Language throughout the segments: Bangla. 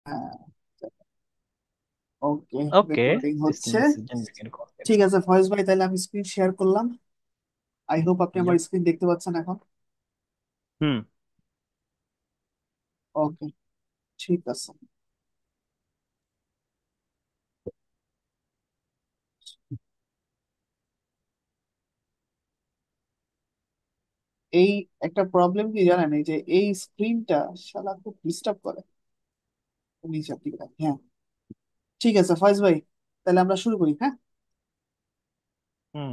হ্যাঁ, ওকে। ওকে, রেকর্ডিং সিস্টেম হচ্ছে। Decision making complete. ঠিক আছে ফয়েজ ভাই, তাহলে আমি স্ক্রিন শেয়ার করলাম। আই হোপ আপনি আমার ইয়াপ। স্ক্রিন দেখতে পাচ্ছেন এখন। হুম। ওকে, ঠিক আছে। এই একটা প্রবলেম কি জানেন, এই যে এই স্ক্রিনটা শালা খুব ডিস্টার্ব করে। নিচের দিকে হ্যাঁ। ঠিক আছে ফয়েজ ভাই, তাহলে আমরা শুরু করি, হ্যাঁ। হুম।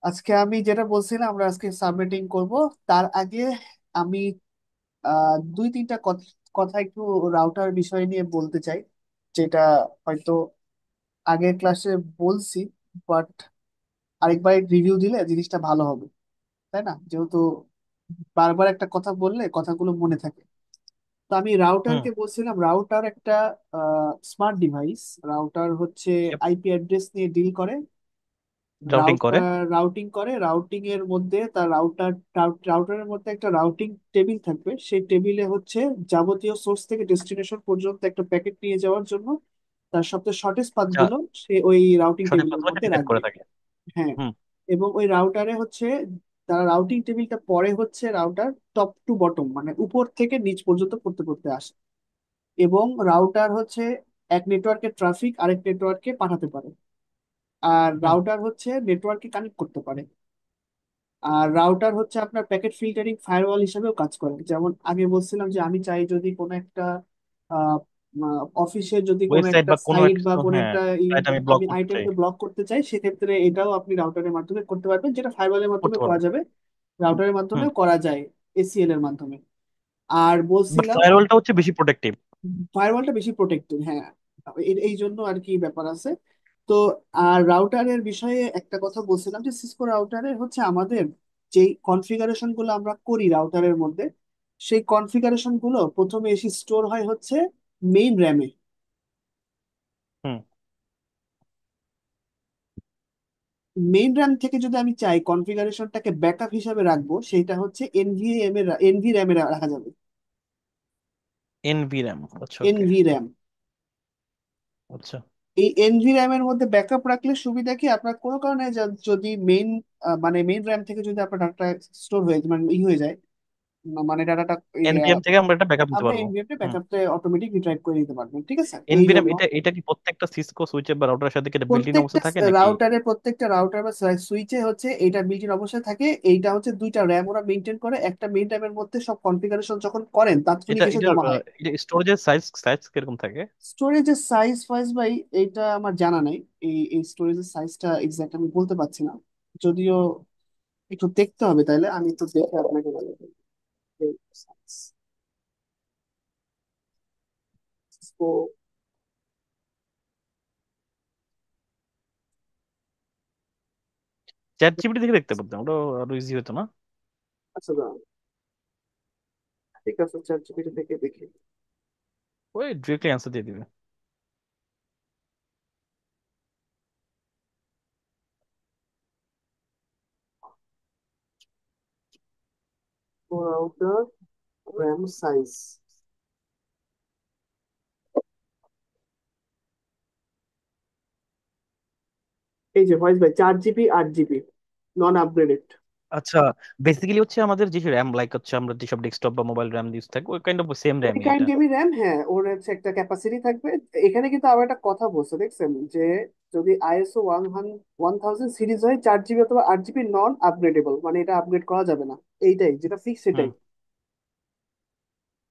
আজকে আমি যেটা বলছিলাম, আমরা আজকে সাবমিটিং করব। তার আগে আমি দুই তিনটা কথা একটু রাউটার বিষয় নিয়ে বলতে চাই, যেটা হয়তো আগের ক্লাসে বলছি, বাট আরেকবার রিভিউ দিলে জিনিসটা ভালো হবে, তাই না? যেহেতু বারবার একটা কথা বললে কথাগুলো মনে থাকে। তো আমি হুম। রাউটারকে বলছিলাম, রাউটার একটা স্মার্ট ডিভাইস। রাউটার হচ্ছে ইয়াপ। আইপি অ্যাড্রেস নিয়ে ডিল করে। রাউটিং করে। রাউটার রাউটিং করে, রাউটিং এর মধ্যে তার রাউটারের মধ্যে একটা রাউটিং টেবিল থাকবে। সেই টেবিলে হচ্ছে যাবতীয় সোর্স থেকে ডেস্টিনেশন পর্যন্ত একটা প্যাকেট নিয়ে যাওয়ার জন্য তার সবচেয়ে শর্টেস্ট পাথ যা গুলো সে ওই রাউটিং সঠিক টেবিলের তথ্যটাকে মধ্যে ডিটেক্ট রাখবে। করে থাকে। হ্যাঁ, হুম। এবং ওই রাউটারে হচ্ছে তার রাউটিং টেবিলটা পরে হচ্ছে রাউটার টপ টু বটম, মানে উপর থেকে নিচ পর্যন্ত পড়তে পড়তে আসে। এবং রাউটার হচ্ছে এক নেটওয়ার্কের ট্রাফিক আরেক নেটওয়ার্কে পাঠাতে পারে। আর হুম। রাউটার হচ্ছে নেটওয়ার্কে কানেক্ট করতে পারে। আর রাউটার হচ্ছে আপনার প্যাকেট ফিল্টারিং ফায়ারওয়াল হিসেবেও কাজ করে। যেমন আগে বলছিলাম যে আমি চাই যদি কোনো একটা অফিসে যদি কোনো ওয়েবসাইট একটা বা কোনো সাইট একটা, বা কোনো হ্যাঁ, একটা সাইট আমি ব্লক আমি করতে চাই, আইটেমকে ব্লক করতে চাই, সেক্ষেত্রে এটাও আপনি রাউটারের মাধ্যমে করতে পারবেন, যেটা ফায়ারওয়ালের মাধ্যমে করতে করা পারবো। যাবে, রাউটারের হুম। মাধ্যমেও করা যায়, এসিএল এর মাধ্যমে। আর বাট বলছিলাম ফায়ারওয়ালটা হচ্ছে বেশি প্রোটেক্টিভ। ফায়ারওয়ালটা বেশি প্রোটেক্টেড, হ্যাঁ। এই জন্য আর কি ব্যাপার আছে। তো আর রাউটারের বিষয়ে একটা কথা বলছিলাম, যে সিসকো রাউটারের হচ্ছে আমাদের যেই কনফিগারেশন গুলো আমরা করি রাউটারের মধ্যে, সেই কনফিগারেশন গুলো প্রথমে এসে স্টোর হয় হচ্ছে মেইন র্যামে। হুম। মেইন র্যাম থেকে যদি আমি চাই কনফিগারেশনটাকে ব্যাকআপ হিসাবে রাখবো, সেটা হচ্ছে এনভি র্যামে রাখা যাবে। এনভিরাম, আচ্ছা, ওকে। NV RAM. আচ্ছা। এই এনভি র্যাম এর মধ্যে ব্যাকআপ রাখলে সুবিধা কি, আপনার কোনো কারণে যদি মেইন মানে মেইন র্যাম থেকে যদি আপনার ডাটা স্টোর হয়ে মানে হয়ে যায়, মানে ডাটাটা এনভিএম থেকে আমরা এটা ব্যাকআপ নিতে আপনি পারবো। এনভিএম টা হুম। ব্যাকআপটা অটোমেটিক রিট্রাইভ করে নিতে পারবেন, ঠিক আছে? এই এনভিরাম জন্য এটা কি প্রত্যেকটা সিসকো সুইচে বা রাউটারের সাথে কি এটা বিল্ট ইন প্রত্যেকটা অবস্থা থাকে নাকি? প্রত্যেকটা রাউটার বা সুইচে হচ্ছে এইটা বিল্ট ইন অবস্থায় থাকে। এইটা হচ্ছে দুইটা র্যাম ওরা মেনটেন করে, একটা মেইন র্যামের মধ্যে সব কনফিগারেশন যখন করেন তাৎক্ষণিক এটা এসে এটা জমা হয়। এটা স্টোরেজের সাইজ সাইজ কিরকম থাকে? স্টোরেজের সাইজ ফাইজ ভাই, এইটা আমার জানা নাই। এই স্টোরেজের সাইজটা এক্সাক্ট আমি বলতে পারছি না, যদিও একটু দেখতে হবে। তাইলে আমি একটু দেখে আপনাকে বলবো। তো চ্যাট জিপিটি থেকে দেখতে পারতাম, ওটা আরো ইজি হতো না? আচ্ছা দাঁড়ান, ঠিক আছে চ্যাট জিপিটি থেকে দেখি। ওই ডিরেক্টলি অ্যান্সার দিয়ে দিবে। রাউটার র্যাম সাইজ, এই যে ভয়েস ভাই 4 জিবি 8 জিবি, নন আপগ্রেডেড। আচ্ছা, বেসিক্যালি হচ্ছে আমাদের যে র্যাম, লাইক হচ্ছে আমরা যেসব ডেস্কটপ বা মোবাইল র্যাম ইউজ থাকে ওই কাইন্ড অফ সেম ওই র্যামই কাইন্ড এটা। জিবি র্যাম, হ্যাঁ। ওর হচ্ছে একটা ক্যাপাসিটি থাকবে। এখানে কিন্তু আবার একটা কথা বলছে দেখছেন, যে যদি আইএসও 1000 সিরিজ হয়, 4 জিবি অথবা 8 জিবি নন আপগ্রেডেবল, মানে এটা আপগ্রেড করা যাবে না। এইটাই যেটা ফিক্স সেটাই, হুম।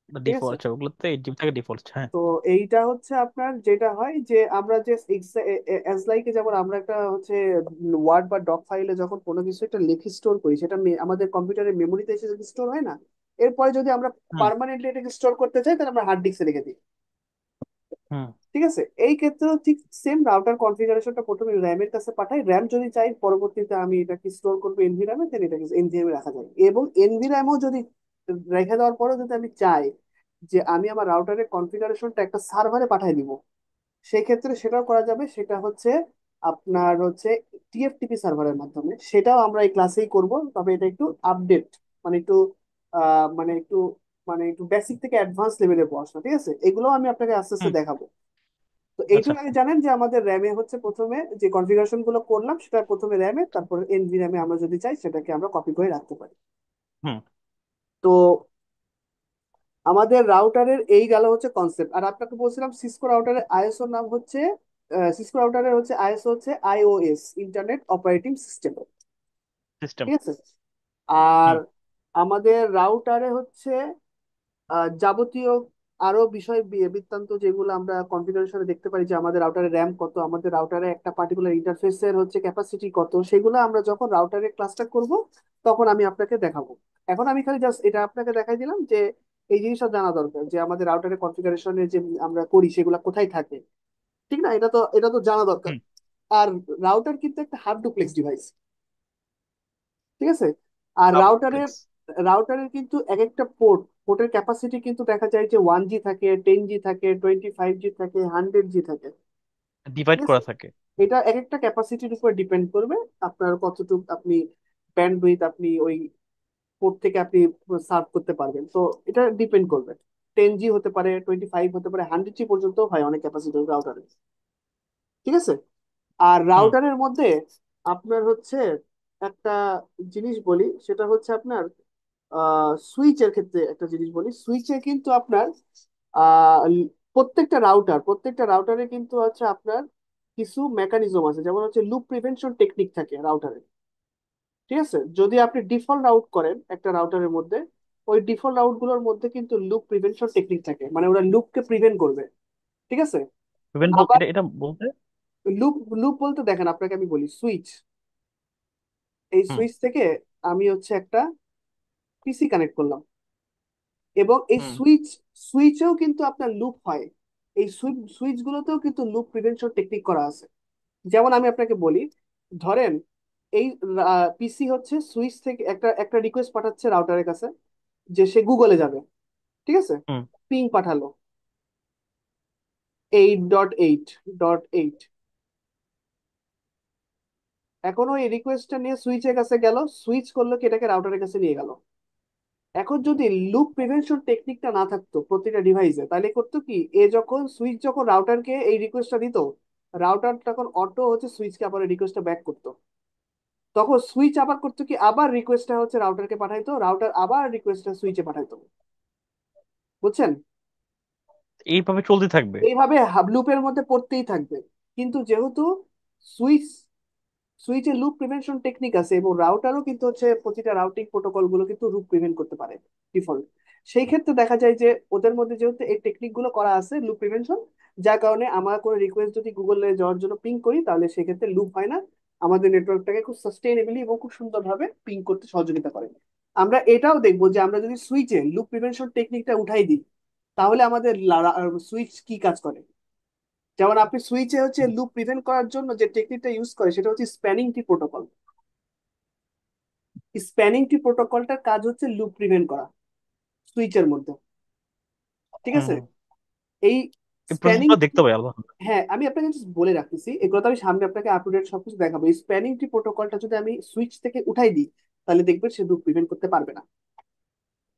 ঠিক ডিফল্ট, আছে। আচ্ছা, ওগুলোতে 8 জিবি থাকে ডিফল্ট, হ্যাঁ। তো এইটা হচ্ছে আপনার যেটা হয় যে আমরা যে এজ লাইকে যেমন আমরা একটা হচ্ছে ওয়ার্ড বা ডক ফাইলে যখন কোনো কিছু একটা লিখে স্টোর করি, সেটা আমাদের কম্পিউটারের মেমোরিতে এসে যদি স্টোর হয় না, এরপরে যদি আমরা হুম। পার্মানেন্টলি এটাকে স্টোর করতে চাই, তাহলে আমরা হার্ড ডিস্কে রেখে দিই, হুম। ঠিক আছে। এই ক্ষেত্রেও ঠিক সেম, রাউটার কনফিগারেশনটা প্রথমে র্যামের কাছে পাঠাই। র্যাম যদি চাই পরবর্তীতে আমি এটাকে স্টোর করবো এনভি র্যামে, দেন এটাকে এনভি র্যামে রাখা যায়। এবং এনভি র্যামও যদি রেখে দেওয়ার পরেও যদি আমি চাই যে আমি আমার রাউটারের কনফিগারেশনটা একটা সার্ভারে পাঠিয়ে দিব, সেই ক্ষেত্রে সেটাও করা যাবে। সেটা হচ্ছে আপনার হচ্ছে টিএফটিপি সার্ভারের মাধ্যমে। সেটাও আমরা এই ক্লাসেই করব, তবে এটা একটু আপডেট, মানে একটু মানে একটু মানে একটু বেসিক থেকে অ্যাডভান্স লেভেলের পড়াশোনা, ঠিক আছে? এগুলো আমি আপনাকে আস্তে আস্তে হুম। দেখাবো। তো আচ্ছা। এইটুকু আগে জানেন যে আমাদের র্যামে হচ্ছে প্রথমে যে কনফিগারেশন গুলো করলাম সেটা প্রথমে র্যামে, তারপরে এনভি র্যামে আমরা যদি চাই সেটাকে আমরা কপি করে রাখতে পারি। হুম। তো আমাদের রাউটারের এই গেল হচ্ছে কনসেপ্ট। আর আপনাকে বলছিলাম সিসকো রাউটারের আইএসও নাম হচ্ছে, সিসকো রাউটারের হচ্ছে আইএসও হচ্ছে iOS, internet operating system, system. ঠিক আছে? আর হুম। আমাদের রাউটারে হচ্ছে যাবতীয় আরো বিষয় বৃত্তান্ত যেগুলো আমরা কনফিগারেশনে দেখতে পারি, যে আমাদের রাউটারে র্যাম কত, আমাদের রাউটারে একটা পার্টিকুলার ইন্টারফেসের হচ্ছে ক্যাপাসিটি কত, সেগুলো আমরা যখন রাউটারে ক্লাসটা করব তখন আমি আপনাকে দেখাবো। এখন আমি খালি জাস্ট এটা আপনাকে দেখাই দিলাম যে এই জিনিসটা জানা দরকার যে আমাদের রাউটারে কনফিগারেশনে যে আমরা করি সেগুলো কোথায় থাকে, ঠিক না? এটা তো জানা দরকার। হুম। আর রাউটার কিন্তু একটা হাফ ডুপ্লেক্স ডিভাইস, ঠিক আছে? আর সাব রাউটারের ডুপ্লেক্স। রাউটারের কিন্তু এক একটা পোর্টের ক্যাপাসিটি কিন্তু দেখা যায় যে 1G থাকে, 10G থাকে, 25G থাকে, 100G থাকে, ঠিক ডিভাইড আছে? করা থাকে। এটা এক একটা ক্যাপাসিটির উপর ডিপেন্ড করবে আপনার কতটুকু আপনি ব্যান্ডউইথ আপনি ওই পোর্ট থেকে আপনি সার্ভ করতে পারবেন। তো এটা ডিপেন্ড করবে, 10G হতে পারে, 25 হতে পারে, 100G পর্যন্ত হয় অনেক ক্যাপাসিটি রাউটারে, ঠিক আছে? আর হুম। রাউটারের মধ্যে আপনার হচ্ছে একটা জিনিস বলি, সেটা হচ্ছে আপনার সুইচের ক্ষেত্রে একটা জিনিস বলি। সুইচে কিন্তু আপনার আহ, প্রত্যেকটা রাউটারে কিন্তু হচ্ছে আপনার কিছু মেকানিজম আছে, যেমন হচ্ছে লুপ প্রিভেনশন টেকনিক থাকে রাউটারে, ঠিক আছে? যদি আপনি ডিফল্ট রাউট করেন একটা রাউটারের মধ্যে, ওই ডিফল্ট রাউট গুলোর মধ্যে কিন্তু লুপ প্রিভেনশন টেকনিক থাকে, মানে ওরা লুপকে প্রিভেন্ট করবে, ঠিক আছে? ইভেন আবার এটা এটা বলতে। লুপ লুপ বলতে দেখেন আপনাকে আমি বলি, সুইচ, এই হুম। সুইচ থেকে আমি হচ্ছে একটা পিসি কানেক্ট করলাম, এবং এই হুম। সুইচেও কিন্তু আপনার লুপ হয়। এই সুইচ গুলোতেও কিন্তু লুপ প্রিভেনশন টেকনিক করা আছে। যেমন আমি আপনাকে বলি, ধরেন এই পিসি হচ্ছে সুইচ থেকে একটা একটা রিকোয়েস্ট পাঠাচ্ছে রাউটারের কাছে যে সে গুগলে যাবে, ঠিক আছে? হুম। পিং পাঠালো 8.8.8। এখন ওই রিকোয়েস্টটা নিয়ে সুইচের কাছে গেল, সুইচ করলো কি এটাকে রাউটারের কাছে নিয়ে গেল। এখন যদি লুপ প্রিভেনশন টেকনিকটা না থাকতো প্রতিটা ডিভাইসে, তাহলে করতো কি, যখন সুইচ যখন রাউটারকে এই রিকোয়েস্টটা দিত, রাউটার তখন অটো হচ্ছে সুইচকে আবার রিকোয়েস্টটা ব্যাক করতো। তখন সুইচ আবার করতো কি, আবার রিকোয়েস্টটা হচ্ছে রাউটারকে পাঠাইতো, রাউটার আবার রিকোয়েস্টটা সুইচে পাঠাইতো, বুঝছেন? এইভাবে চলতে থাকবে। এইভাবে লুপের মধ্যে পড়তেই থাকবে। কিন্তু যেহেতু সুইচ সুইচে লুপ প্রিভেনশন টেকনিক আছে, এবং রাউটারও কিন্তু হচ্ছে প্রতিটা রাউটিং প্রোটোকল গুলো কিন্তু লুপ প্রিভেন্ট করতে পারে ডিফল্ট, সেই ক্ষেত্রে দেখা যায় যে ওদের মধ্যে যেহেতু এই টেকনিক গুলো করা আছে লুপ প্রিভেনশন, যার কারণে আমার কোনো রিকোয়েস্ট যদি গুগলে যাওয়ার জন্য পিং করি তাহলে সেক্ষেত্রে লুপ হয় না, আমাদের নেটওয়ার্কটাকে খুব সাস্টেইনেবলি এবং খুব সুন্দরভাবে পিং করতে সহযোগিতা করে। আমরা এটাও দেখবো যে আমরা যদি সুইচে লুপ প্রিভেনশন টেকনিকটা উঠাই দিই তাহলে আমাদের সুইচ কি কাজ করে। যেমন আপনি সুইচে হচ্ছে লুপ প্রিভেন্ট করার জন্য যে টেকনিকটা ইউজ করে সেটা হচ্ছে spanning tree protocol. Spanning tree প্রোটোকলটার কাজ হচ্ছে লুপ প্রিভেন্ট করা সুইচের মধ্যে, ঠিক আছে? হুম। এই এই স্প্যানিং, প্রসেসগুলো দেখতে হবে আলাদা। হ্যাঁ আমি আপনাকে just বলে রাখতেছি, এগুলো তো আমি সামনে আপনাকে আপ টু ডেট সবকিছু দেখাবো। এই স্প্যানিং ট্রি প্রোটোকলটা যদি আমি সুইচ থেকে উঠাই দিই তাহলে দেখবেন সে লুপ প্রিভেন্ট করতে পারবে না,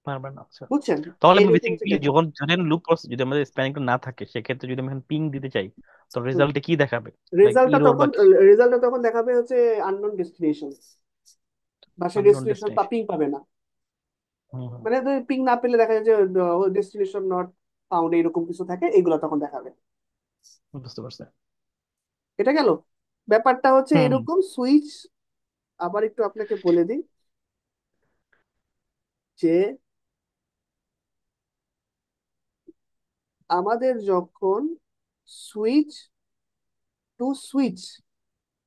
পারবে না, আচ্ছা। বুঝছেন? তাহলে আমি এইরকম হচ্ছে বেসিক্যালি কেস। যখন জানেন লুপ প্রসেস যদি আমাদের স্প্যানিংটা না থাকে, সেক্ষেত্রে যদি আমি এখন পিং দিতে চাই, তো রেজাল্টে কি দেখাবে? লাইক রেজাল্টটা ইরোর বা তখন কি? রেজাল্টটা তখন দেখাবে হচ্ছে আননোন ডেস্টিনেশন, বা সে আননোন ডেস্টিনেশন ডেস্টিনেশন। পিং পাবে না। হুম। হুম। মানে পিং না পেলে দেখা যায় যে ডেস্টিনেশন নট ফাউন্ড এরকম কিছু থাকে, এগুলো তখন দেখাবে। বুঝতে পারছি। এটা গেল। ব্যাপারটা হচ্ছে হুম। হুম। এরকম সুইচ। আবার একটু আপনাকে বলে দিই যে আমাদের যখন সুইচ টু সুইচ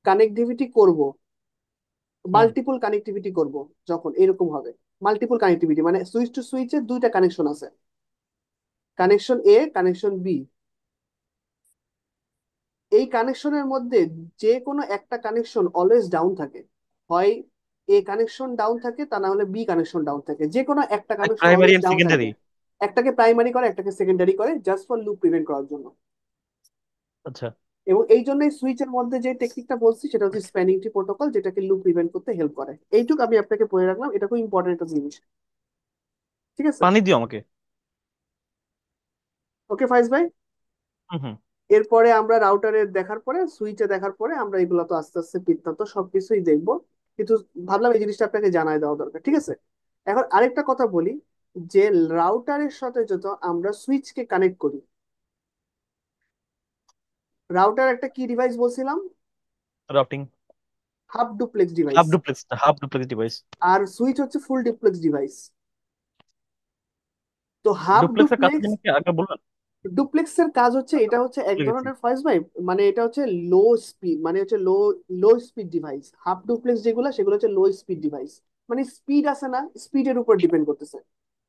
কানেক্টিভিটি করব, হুম। মাল্টিপল কানেক্টিভিটি করব, যখন এরকম হবে মাল্টিপল কানেক্টিভিটি মানে সুইচ টু সুইচের দুইটা কানেকশন আছে, কানেকশন এ, কানেকশন বি। এই কানেকশনের মধ্যে যে কোনো একটা কানেকশন অলওয়েজ ডাউন থাকে, হয় এ কানেকশন ডাউন থাকে, তা না হলে বি কানেকশন ডাউন থাকে, যে কোনো একটা like connection primary always and down secondary. থাকবে। একটাকে প্রাইমারি করে একটাকে সেকেন্ডারি করে, জাস্ট ফর লুপ প্রিভেন্ট করার জন্য। আচ্ছা। এবং এই জন্যই সুইচের মধ্যে যে টেকনিকটা বলছি সেটা হচ্ছে স্প্যানিং ট্রি প্রোটোকল, যেটাকে লুপ প্রিভেন্ট করতে হেল্প করে। এইটুকু আমি আপনাকে বলে রাখলাম, এটা খুব ইম্পর্টেন্ট একটা জিনিস, ঠিক আছে? পানি দিও আমাকে। ওকে ফাইজ ভাই। হুম হুম। এরপরে আমরা রাউটারে দেখার পরে, সুইচে দেখার পরে আমরা এগুলো তো আস্তে আস্তে বৃত্তান্ত সবকিছুই দেখবো, কিন্তু ভাবলাম এই জিনিসটা আপনাকে জানাই দেওয়া দরকার, ঠিক আছে? এখন আরেকটা কথা বলি, যে রাউটারের সাথে যত আমরা সুইচকে কানেক্ট করি, রাউটার একটা কি ডিভাইস বলছিলাম? Routing. Half duplex device. Half duplex device. আর সুইচ হচ্ছে ফুল ডুপ্লেক্স ডিভাইস। তো হাফ ডুপ্লেক্সের কাছে ডুপ্লেক্স, যিনি কি আগে বললেন? ডুপ্লেক্সের কাজ হচ্ছে, আচ্ছা, এটা হচ্ছে এক ভুলে গেছি। ধরনের ফয়েজ ভাই, মানে এটা হচ্ছে লো স্পিড, মানে হচ্ছে low speed device. Half duplex যেগুলো সেগুলো হচ্ছে লো স্পিড ডিভাইস, মানে স্পিড আছে না, স্পিডের উপর ডিপেন্ড করতেছে।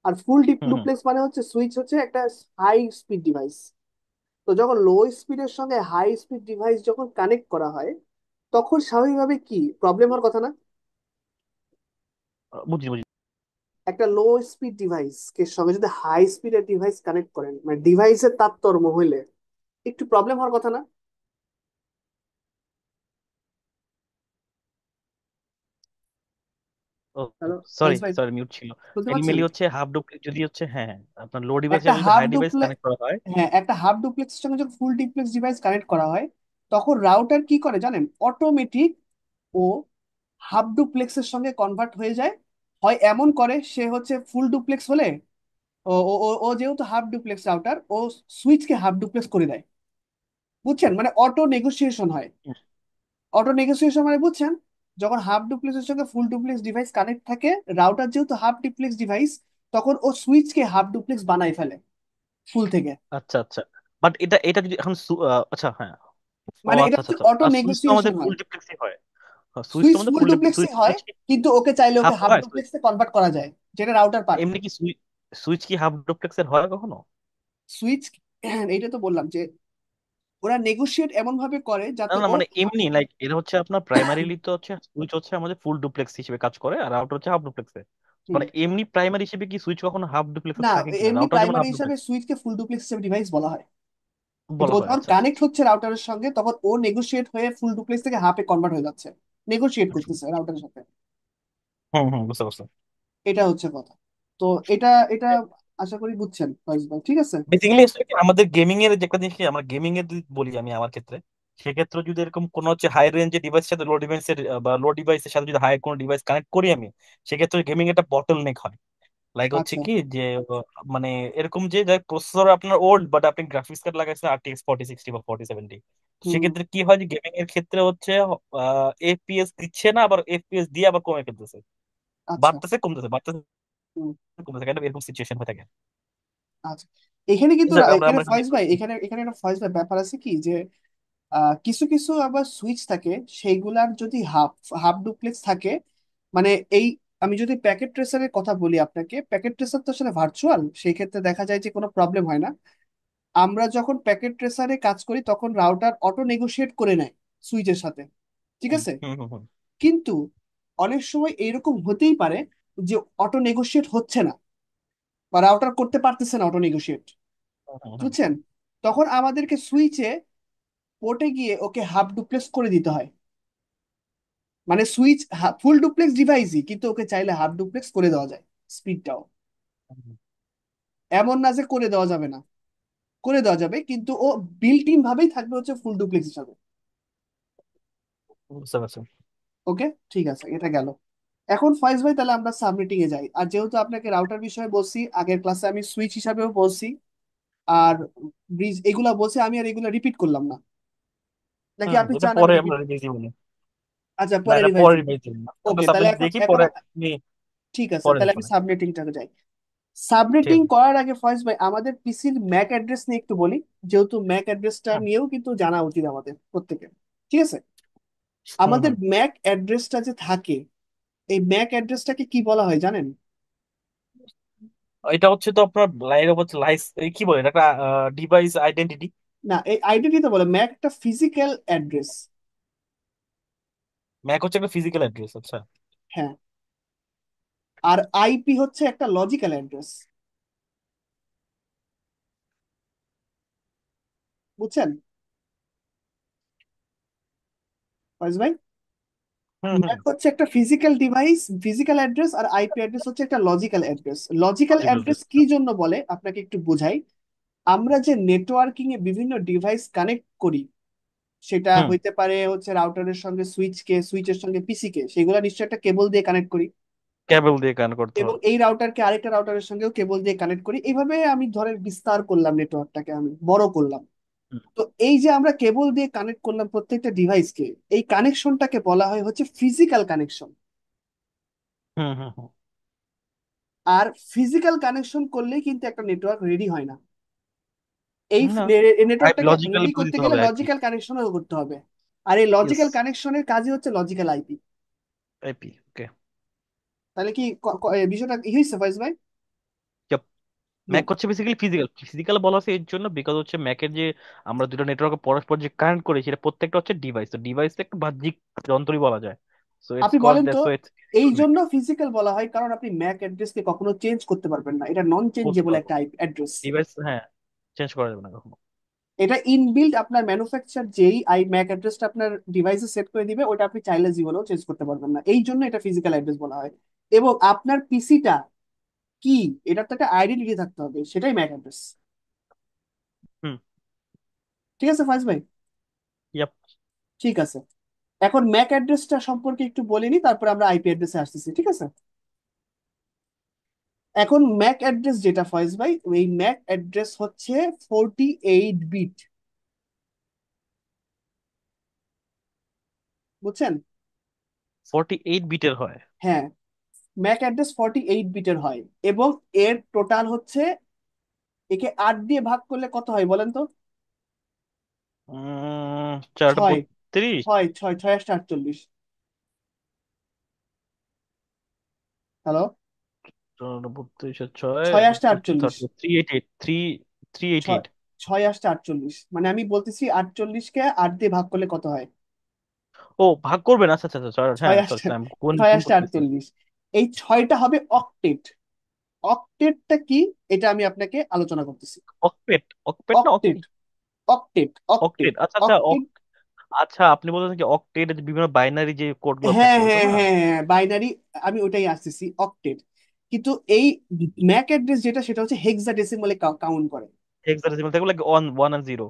আর ফুল হুম হুম। ডুপ্লেক্স মানে হচ্ছে সুইচ হচ্ছে একটা হাই স্পিড ডিভাইস। তো যখন লো স্পিডের সঙ্গে হাই স্পিড ডিভাইস যখন কানেক্ট করা হয়, তখন স্বাভাবিকভাবে কি প্রবলেম হওয়ার কথা না? বুঝি বুঝি। একটা লো স্পিড ডিভাইস কে সঙ্গে যদি হাই স্পিডের ডিভাইস কানেক্ট করেন, মানে ডিভাইসের তারতম্য হইলে একটু প্রবলেম হওয়ার কথা না? ও, হ্যালো সরি ফয়েজ ভাই, সরি, মিউট ছিল। শুনতে পাচ্ছেন? এনিমেলি হচ্ছে হাফ ডুপ্লেক্স যদি হচ্ছে, হ্যাঁ হ্যাঁ, আপনার লো ডিভাইসের একটা সাথে যদি half high device duplex, connect করা হয়। হ্যাঁ একটা হাফ ডুপ্লেক্সের সঙ্গে যখন ফুল ডুপ্লেক্স ডিভাইস কানেক্ট করা হয়, তখন রাউটার কি করে জানেন? অটোমেটিক ও হাফ ডুপ্লেক্সের সঙ্গে কনভার্ট হয়ে যায়। হয় এমন করে, সে হচ্ছে ফুল ডুপ্লেক্স হলে ও ও ও ও যেহেতু হাফ ডুপ্লেক্স রাউটার, ও সুইচকে হাফ ডুপ্লেক্স করে দেয়। বুঝছেন? মানে অটো নেগোসিয়েশন হয়। হুম। অটো নেগোসিয়েশন মানে বুঝছেন, যখন হাফ ডুপ্লেক্সের সঙ্গে ফুল ডুপ্লেক্স ডিভাইস কানেক্ট থাকে, রাউটার যেহেতু হাফ ডুপ্লেক্স ডিভাইস, তখন ও সুইচকে হাফ ডুপ্লেক্স বানাই ফেলে ফুল থেকে। আচ্ছা আচ্ছা। বাট এটা এটা যদি এখন আচ্ছা হ্যাঁ। ও মানে এটা আচ্ছা আচ্ছা হচ্ছে আচ্ছা, অটো আর সুইচ তো আমাদের নেগোসিয়েশন ফুল হয়। ডিপ্লেক্সই হয়। সুইচ তো সুইচ আমাদের ফুল ফুল ডুপ্লেক্সই সুইচ হয়, সুইচ কি কিন্তু ওকে চাইলে ওকে হাফ হাফ হয় সুইচ? ডুপ্লেক্সে কনভার্ট করা যায়, যেটা রাউটার পারে না। এমনি কি সুইচ কি হাফ ডুপ্লেক্সের হয় কখনো? সুইচ, এইটা তো বললাম যে ওরা নেগোশিয়েট এমন ভাবে করে না যাতে না, ও মানে এমনি লাইক এরা হচ্ছে আপনার প্রাইমারিলি তো হচ্ছে সুইচ হচ্ছে আমাদের ফুল ডুপ্লেক্স হিসেবে কাজ করে, আর রাউটার হচ্ছে হাফ ডুপ্লেক্সে। হুম, মানে এমনি প্রাইমারি হিসেবে কি সুইচ কখনো হাফ ডুপ্লেক্সে না, থাকে কিনা? এমনি রাউটার যেমন প্রাইমারি হাফ হিসাবে ডুপ্লেক্স সুইচকে ফুল ডুপ্লেক্স হিসেবে ডিভাইস বলা হয়, কিন্তু বলা ও হয়। যখন আচ্ছা আচ্ছা কানেক্ট আচ্ছা। হচ্ছে রাউটারের সঙ্গে, তখন ও নেগোশিয়েট হয়ে ফুল ডুপ্লেক্স থেকে হাফে কনভার্ট হয়ে যাচ্ছে, নেগোশিয়েট করতেছে রাউটারের সাথে। হুম হুম, বুঝতে পারছি। এটা হচ্ছে কথা। তো এটা এটা আশা করি বুঝছেন ফয়েজ ভাই, ঠিক আছে? বেসিক্যালি আমাদের গেমিং এর যে একটা জিনিস কি, আমরা গেমিং এর যদি বলি, আমি আমার ক্ষেত্রে, সেক্ষেত্রে যদি এরকম কোনো হচ্ছে হাই রেঞ্জের ডিভাইসের সাথে লো ডিভাইসের বা লো ডিভাইসের সাথে যদি হাই কোনো ডিভাইস কানেক্ট করি আমি, সেক্ষেত্রে গেমিং একটা বটল নেক হয়। লাইক হচ্ছে আচ্ছা। কি যে মানে এরকম যে প্রসেসর আপনার ওল্ড, বাট আপনি গ্রাফিক্স কার্ড লাগাইছেন RTX 4060 বা 4070। হুম। সেক্ষেত্রে কি হয় যে গেমিং এর ক্ষেত্রে হচ্ছে এফপিএস দিচ্ছে না, আবার এফপিএস দিয়ে আবার কমে ফেলতেছে, আচ্ছা। বাড়তেছে কমতেছে, বাড়তেছে হুম। কমতেছে, kind of এরকম সিচুয়েশন হয়ে থাকে। আচ্ছা। এখানে কিন্তু যাক, আমরা এখানে আমরা এখন ফয়েজ ভাই, এখানে এখানে একটা ফয়েজ ভাই ব্যাপার আছে কি, যে কিছু কিছু আবার সুইচ থাকে, সেইগুলার যদি হাফ হাফ ডুপ্লেক্স থাকে, মানে এই, আমি যদি প্যাকেট ট্রেসারের কথা বলি আপনাকে, প্যাকেট ট্রেসার তো আসলে ভার্চুয়াল, সেই ক্ষেত্রে দেখা যায় যে কোনো প্রবলেম হয় না। আমরা যখন প্যাকেট ট্রেসারে কাজ করি, তখন রাউটার অটো নেগোশিয়েট করে নেয় সুইচের সাথে, ঠিক হুম আছে? হুম হুম হুম কিন্তু অনেক সময় এরকম হতেই পারে যে অটো নেগোশিয়েট হচ্ছে না, বা রাউটার করতে পারতেছে না অটো নেগোশিয়েট, হুম হুম হুম। বুঝছেন? তখন আমাদেরকে সুইচে পোর্টে গিয়ে ওকে হাফ ডুপ্লেক্স করে দিতে হয়। মানে সুইচ ফুল ডুপ্লেক্স ডিভাইসই, কিন্তু ওকে চাইলে হাফ ডুপ্লেক্স করে দেওয়া যায় স্পিডটাও। হুম। এমন না যে করে দেওয়া যাবে না, করে দেওয়া যাবে, কিন্তু ও বিল্ট ইন ভাবেই থাকবে হচ্ছে ফুল ডুপ্লেক্স হিসাবে। বুঝতে পারছি। ওকে, ঠিক আছে, এটা গেল। এখন ফয়েজ ভাই তাহলে আমরা সাবমিটিং এ যাই। আর যেহেতু আপনাকে রাউটার বিষয়ে বলছি, আগের ক্লাসে আমি সুইচ হিসাবেও বলছি, আর ব্রিজ এগুলা বলছি, আমি আর এগুলা রিপিট করলাম না, নাকি আপনি এটা চান আমি পরে রিপিট? আমরা রিভিউ বলি। আচ্ছা, না, পরে এটা রিভাইজ পরে দিব। রিভিউ দিন, আমরা ওকে, তাহলে সাবমিট এখন দেখি এখন পরে আপনি ঠিক আছে, পরে তাহলে আমি দেখুন। সাবনেটিংটাকে যাই। ঠিক সাবনেটিং আছে। করার আগে ফয়েজ ভাই, আমাদের পিসির ম্যাক অ্যাড্রেস নিয়ে একটু বলি, যেহেতু ম্যাক অ্যাড্রেসটা হুম নিয়েও কিন্তু জানা উচিত আমাদের প্রত্যেকের, ঠিক আছে? হুম আমাদের হুম। ম্যাক অ্যাড্রেসটা যে থাকে, এই ম্যাক অ্যাড্রেসটাকে কি বলা হয় জানেন? এটা হচ্ছে তো আপনার হচ্ছে কি বলে, এটা একটা ডিভাইস আইডেন্টিটি। না, এই আইডেন্টি তো বলে, ম্যাক একটা ফিজিক্যাল অ্যাড্রেস। ম্যাক হচ্ছে একটা ফিজিক্যাল অ্যাড্রেস, আচ্ছা। হ্যাঁ। আর আইপি হচ্ছে একটা লজিক্যাল অ্যাড্রেস, বুঝছেন ফয়েজ ভাই? হুম হুম। ম্যাক হচ্ছে একটা ফিজিক্যাল ডিভাইস, ফিজিক্যাল অ্যাড্রেস, আর আইপি অ্যাড্রেস হচ্ছে একটা logical address. Logical logical address address. কি জন্য বলে আপনাকে একটু বোঝাই। আমরা যে নেটওয়ার্কিং এ বিভিন্ন ডিভাইস কানেক্ট করি, সেটা হুম। হইতে পারে হচ্ছে রাউটারের সঙ্গে সুইচকে, সুইচের সঙ্গে পিসি কে, সেগুলো নিশ্চয়ই একটা কেবল দিয়ে কানেক্ট করি। কেবল দিয়ে কানেক্ট করতে এবং হয়। এই রাউটারকে আরেকটা রাউটারের সঙ্গেও কেবল দিয়ে কানেক্ট করি, এইভাবে আমি ধরেন বিস্তার করলাম, নেটওয়ার্কটাকে আমি বড় করলাম। হুম তো এই যে আমরা কেবল দিয়ে কানেক্ট করলাম প্রত্যেকটা ডিভাইসকে, এই কানেকশনটাকে বলা হয় হচ্ছে ফিজিক্যাল কানেকশন। হুম হুম হুম। আর ফিজিক্যাল কানেকশন করলেই কিন্তু একটা নেটওয়ার্ক রেডি হয় না। এই না, নেটওয়ার্কটাকে লজিক্যালি রেডি করে করতে দিতে গেলে হবে আর কি। লজিক্যাল কানেকশনও করতে হবে। আর এই ইয়েস। লজিক্যাল কানেকশনের কাজই হচ্ছে লজিক্যাল আইপি। আইপি, ওকে। তাহলে কি বিষয়টা কি হয়েছে ফয়েজ ভাই? ম্যাক হুম। হচ্ছে বেসিক্যালি ফিজিক্যাল, ফিজিক্যাল বলা হচ্ছে এর জন্য বিকজ হচ্ছে ম্যাকের যে আমরা দুটো নেটওয়ার্ক পরস্পর যে কানেক্ট করি সেটা প্রত্যেকটা হচ্ছে ডিভাইস, তো ডিভাইস একটা বাহ্যিক যন্ত্রই বলা যায়। সো ইটস আপনি কল্ড, বলেন তো, দ্যাটস ওয়াই ইটস এই ফিজিক্যাল জন্য নেটওয়ার্ক। ফিজিক্যাল বলা হয় কারণ আপনি ম্যাক অ্যাড্রেসকে কখনো চেঞ্জ করতে পারবেন না, এটা নন বলতে চেঞ্জেবল পারবো একটা অ্যাড্রেস। ডিভাইস, হ্যাঁ, চেঞ্জ করা যাবে না কখনো। এটা ইনবিল্ট, আপনার ম্যানুফ্যাকচার যেই ম্যাক অ্যাড্রেসটা আপনার ডিভাইসে সেট করে দিবে, ওটা আপনি চাইলে জীবনেও চেঞ্জ করতে পারবেন না, এই জন্য এটা ফিজিক্যাল অ্যাড্রেস বলা হয়। এবং আপনার পিসিটা কি, এটার তো একটা আইডেন্টিটি থাকতে হবে, সেটাই ম্যাক অ্যাড্রেস। হুম। ঠিক আছে ফাইজ ভাই? ইয়াপ। ঠিক আছে। এখন ম্যাক অ্যাড্রেসটা সম্পর্কে একটু বলে নি, তারপর আমরা আইপি অ্যাড্রেসে আসতেছি, ঠিক আছে? এখন ম্যাক অ্যাড্রেস যেটা ফয়েজ ভাই, এই ম্যাক অ্যাড্রেস হচ্ছে 48 বিট। বুঝছেন? 48 বিটের হয়? হ্যাঁ, ম্যাক অ্যাড্রেস 48 বিটের হয়। এবং এর টোটাল হচ্ছে, একে 8 দিয়ে ভাগ করলে কত হয় বলেন তো? 4টা ছয়। 32। ছয় ছয় ছয় আটটা 48। হ্যালো? 32 আর 6, ছয় আটটা 48। 388, থ্রি এইট ছয় এইট ছয় আটটা 48, মানে আমি বলতেছি 48কে 8 দিয়ে ভাগ করলে কত হয়। ও, ভাগ করবেন, আচ্ছা আচ্ছা আচ্ছা, ছয় হ্যাঁ সরি, আটটা আমি কোন ছয় কোন আটটা করতেছি। 48। এই ছয়টা হবে অক্টেট। অক্টেটটা কি, এটা আমি আপনাকে আলোচনা করতেছি। অকপেট, অকপেট না অক্টেট, অক্টি? Octet, octet. অকটেট, আচ্ছা আচ্ছা অক্টেট। আচ্ছা, আপনি বলতেছেন কি অকটেট বিভিন্ন বাইনারি যে কোড গুলো হ্যাঁ থাকে ওইটা হ্যাঁ না? হ্যাঁ হ্যাঁ, বাইনারি। আমি ওটাই আসতেছি, অক্টেট। কিন্তু এই ম্যাক অ্যাড্রেস যেটা, সেটা হচ্ছে হেক্সাডেসিমালে কাউন্ট করে। হেক্সাডেসিমাল থাকে লাগে ওয়ান ওয়ান আর জিরো।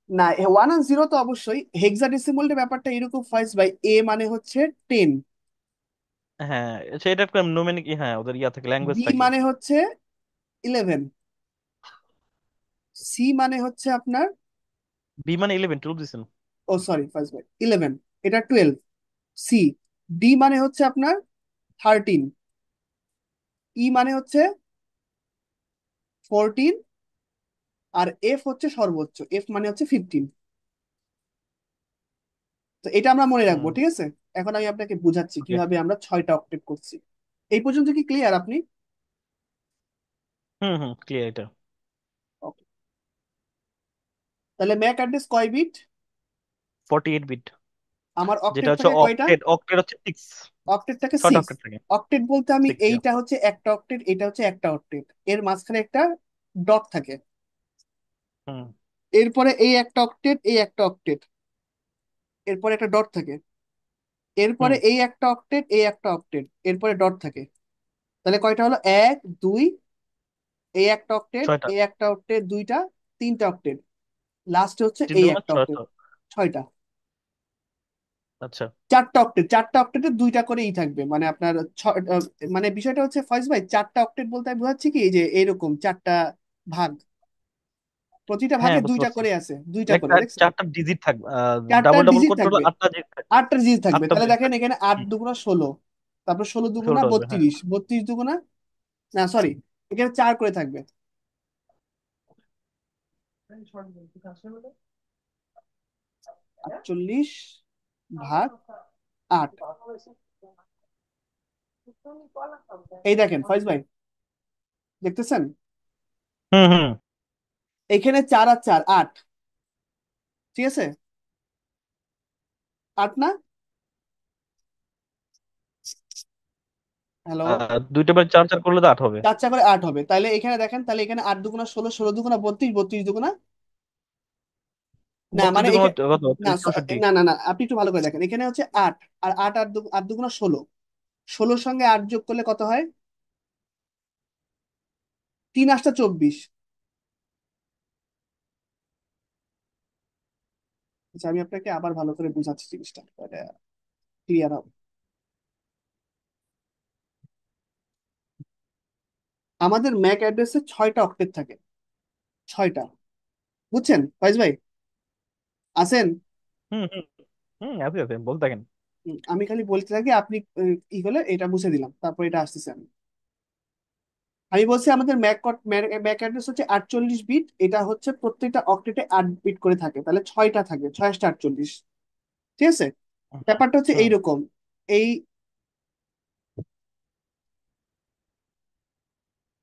না, 1 আর 0 তো অবশ্যই, হেক্সাডেসিমাল ব্যাপারটা এরকম ফাইজ ভাই, এ মানে হচ্ছে 10, হ্যাঁ, সেটা একটা নোমেনিক, হ্যাঁ ওদের ইয়া থাকে, ল্যাঙ্গুয়েজ বি থাকে। মানে হচ্ছে 11, সি মানে হচ্ছে আপনার, বি মানে 11, 12 দিছেন। ও সরি ফাইজ ভাই, 11, এটা 12, সি। ডি মানে হচ্ছে আপনার 13, ই মানে হচ্ছে 14, আর এফ হচ্ছে সর্বোচ্চ, এফ মানে হচ্ছে 15। তো এটা আমরা মনে রাখবো, হুম। ঠিক আছে? এখন আমি আপনাকে বুঝাচ্ছি ওকে। কিভাবে আমরা 6টা অক্টেট করছি। এই পর্যন্ত কি ক্লিয়ার আপনি? হুম হুম, ক্লিয়ার এটা। Okay. তাহলে ম্যাক অ্যাড্রেস কয় বিট? 48 বিট। আমার যেটা অক্টেট হচ্ছে থাকে কয়টা? অক্টেট, অক্টেট হচ্ছে 6। অক্টেট থাকে 6টা 6। অক্টেট থাকে। অক্টেট বলতে আমি 6, ইয়া। এইটা হচ্ছে একটা অক্টেট, এটা হচ্ছে একটা অক্টেট, এর মাঝখানে একটা ডট থাকে। হুম এরপরে এই একটা অক্টেট, এই একটা অক্টেট, এরপরে একটা ডট থাকে। এরপরে হুম। এই একটা অক্টেট, এই একটা অক্টেট, এরপরে ডট থাকে। তাহলে কয়টা হলো? এক, দুই, এই একটা অক্টেট, 6টা। এই একটা অক্টেট, দুইটা, তিনটা অক্টেট, লাস্টে হচ্ছে তিন এই দুগুণে একটা অক্টেট। 600। 6টা। আচ্ছা। চারটা অক্টেট, চারটা অক্টেটে দুইটা করেই থাকবে, মানে আপনার মানে বিষয়টা হচ্ছে ফয়েজ ভাই, চারটা অক্টেট বলতে আমি বোঝাচ্ছি কি, যে এরকম চারটা ভাগ, প্রতিটা হ্যাঁ, ভাগে বুঝতে দুইটা পারছি। করে আছে, দুইটা করে, একটা দেখছেন? 4টা ডিজিট থাকবে, চারটা ডাবল ডাবল ডিজিট করতে হলে থাকবে, 8টা ডিজিট থাকবে। 8টা ডিজিট থাকবে। 8টা তাহলে ডিজিট দেখেন থাকবে। এখানে 8 দুগুণা 16, তারপর 16 দুগুণা ষোলোটা হবে, হ্যাঁ। 32, 32 দুগুণা, না সরি, এখানে 4 করে থাকবে। 48 ভাগ 8। এই দেখেন ফয়েজ ভাই, দেখতেছেন? হুম হুম। এখানে 4 আর 4 8, ঠিক আছে? 8 না? হ্যালো? দুইটা বার চার চার করলে তো 8 হবে। 4 4 করে 8 হবে, তাহলে এখানে দেখেন, তাহলে এখানে 8 দুগুণা 16, 16 দুগুণা 32, 32 দুগুণা, না 32 মানে দুগুণ এখানে, কত? না 64। না না না, আপনি একটু ভালো করে দেখেন, এখানে হচ্ছে 8, আর 8 আর 8 দুগুণা 16, 16 সঙ্গে 8 যোগ করলে কত হয়? 3 8 24। আচ্ছা, আমি আপনাকে আবার ভালো করে বুঝাচ্ছি জিনিসটা, ক্লিয়ার হবে। আমাদের ম্যাক অ্যাড্রেসে 6টা অক্টেট থাকে, 6টা। বুঝছেন ফয়েজ ভাই? আছেন? হুম হুম হুম, আছে আছে, বলতে থাকেন। আমি খালি বলতে থাকি, আপনি ই হলে এটা মুছে দিলাম, তারপর এটা আসতেছে। আমি বলছি আমাদের ম্যাক অ্যাড্রেস হচ্ছে 48 বিট। এটা হচ্ছে প্রত্যেকটা অক্টেটে 8 বিট করে থাকে, তাহলে 6টা থাকে, 6 × 48। ঠিক আছে? হুম ব্যাপারটা হচ্ছে হুম এইরকম। এই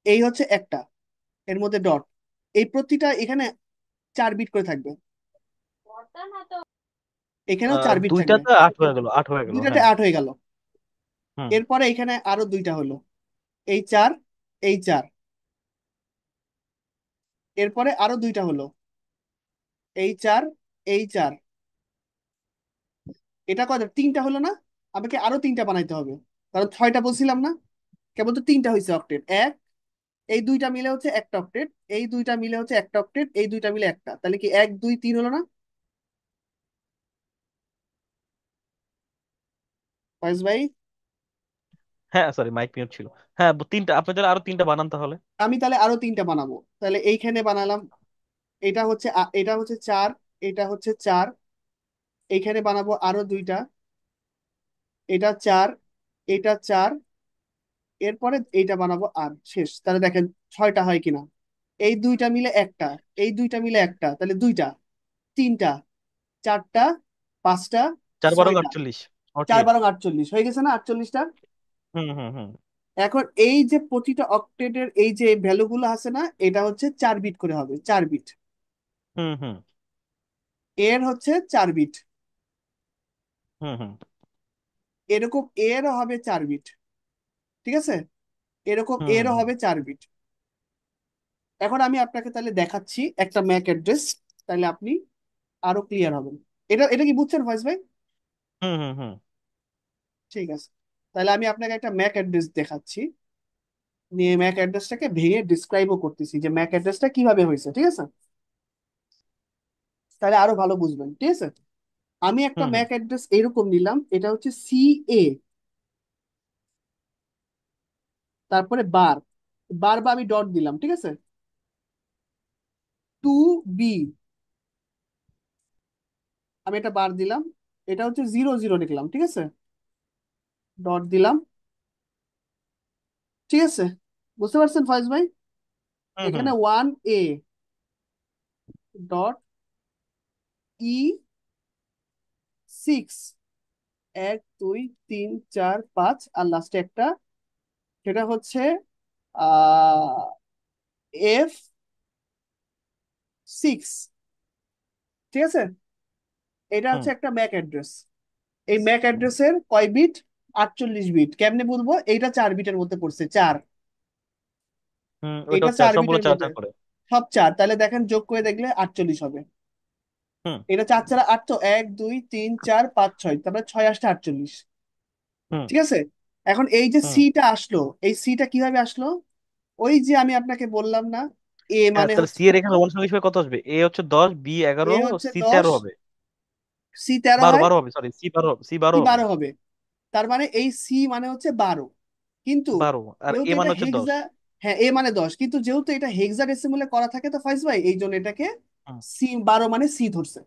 এই হচ্ছে একটা, এর মধ্যে ডট। এই প্রতিটা এখানে 4 বিট করে থাকবে, এখানেও 4 বিট থাকবে। দুইটাতে 8 হয়ে গেল, 8 হয়ে গেল, দুইটাতে হ্যাঁ। 8 হয়ে গেল। হুম এরপরে এখানে আরো দুইটা হলো, এই 4, এই 4। এরপরে আরো দুইটা হলো, এই 4, এই 4। এটা কত, তিনটা হলো না? আমাকে আরো তিনটা বানাইতে হবে, কারণ 6টা বলছিলাম না? কেবল তো তিনটা হয়েছে অক্টেট। এই দুইটা মিলে হচ্ছে একটা অক্টেট, এই দুইটা মিলে হচ্ছে একটা অক্টেট, এই দুইটা মিলে একটা, তাহলে কি 1 2 3 হলো না ফয়েজ ভাই? হ্যাঁ, সরি মাইক মিউট ছিল। হ্যাঁ, তিনটা, আপনি তাহলে আরো তিনটা বানান তাহলে। আমি তাহলে আরো তিনটা বানাবো। তাহলে এইখানে বানালাম, এটা হচ্ছে 4, এটা হচ্ছে 4। এইখানে বানাবো আরো দুইটা, এটা 4, এটা 4। এরপরে এইটা বানাবো আর শেষ। তাহলে দেখেন 6টা হয় কিনা। এই দুইটা মিলে একটা, এই দুইটা মিলে একটা, তাহলে দুইটা, তিনটা, চারটা, পাঁচটা, 4 12 ছয়টা। 48, চার 48। বারং 48 হয়ে গেছে না, 48টা? হুম হুম হুম এখন এই যে প্রতিটা অক্টেটের এই যে ভ্যালু গুলো আছে না, এটা হচ্ছে 4 বিট করে হবে, 4 বিট। হুম হুম এর হচ্ছে 4 বিট, হুম হুম এরকম এরও হবে 4 বিট। ঠিক আছে? এরকম হুম এরও হুম হবে 4 বিট। এখন আমি আপনাকে তাহলে দেখাচ্ছি একটা ম্যাক অ্যাড্রেস, তাহলে আপনি আরো ক্লিয়ার হবেন। এটা এটা কি বুঝছেন ফয়েজ ভাই? হুম হুম হুম ঠিক আছে, তাহলে আমি আপনাকে একটা ম্যাক অ্যাড্রেস দেখাচ্ছি, নিয়ে ম্যাক অ্যাড্রেসটাকে ভেঙে ডিসক্রাইবও করতেছি যে ম্যাক অ্যাড্রেসটা কিভাবে হয়েছে। ঠিক আছে? তাহলে আরো ভালো বুঝবেন। ঠিক আছে? আমি একটা হুম হুম ম্যাক অ্যাড্রেস এরকম নিলাম, এটা হচ্ছে এ, তারপরে বার, বার বা আমি ডট দিলাম। ঠিক আছে? 2 বি, আমি এটা বার দিলাম। এটা হচ্ছে 0 0 লিখলাম। ঠিক আছে? ডট দিলাম। ঠিক আছে? বুঝতে পারছেন ফয়েজ ভাই? হুম হুম এখানে 1 এ, ডট E6, 1 2 3 4 5, আর লাস্টে একটা, সেটা হচ্ছে F6। ঠিক আছে? এটা হুম হচ্ছে একটা ম্যাক অ্যাড্রেস। এই ম্যাক অ্যাড্রেসের কয় বিট? 48 বিট। কেমনে বলবো? এইটা 4 বিটের মধ্যে পড়ছে, 4। ওইটা এটা চার, চার সবগুলো বিটের চার মধ্যে, চার করে। সব 4, তাহলে দেখেন যোগ করে দেখলে 48 হবে। হুম এটা 4 4 8, তো 1 2 3 4 5 6, তারপরে 6 8 48। হুম ঠিক আছে? এখন এই যে হুম সিটা আসলো, এই সিটা কিভাবে আসলো? ওই যে আমি আপনাকে বললাম না, এ হ্যাঁ, মানে তাহলে হচ্ছে, সি এর এখানে অনুসঙ্গ হিসেবে কত আসবে? এ হচ্ছে 10, বি এ 11, হচ্ছে সি 10, 13 হবে। সি 13 12 হয়, 12 হবে, সরি, সি 12 সি হবে। 12 হবে। তার মানে এই সি মানে হচ্ছে 12। কিন্তু 12, আর যেহেতু এ মানে এটা হচ্ছে 10। হেক্সা, হ্যাঁ এ মানে 10, কিন্তু যেহেতু এটা হেক্সা ডেসিমেলে করা থাকে তো ফাইজ ভাই, এই জন্য এটাকে হুম সি 12 মানে সি ধরছে।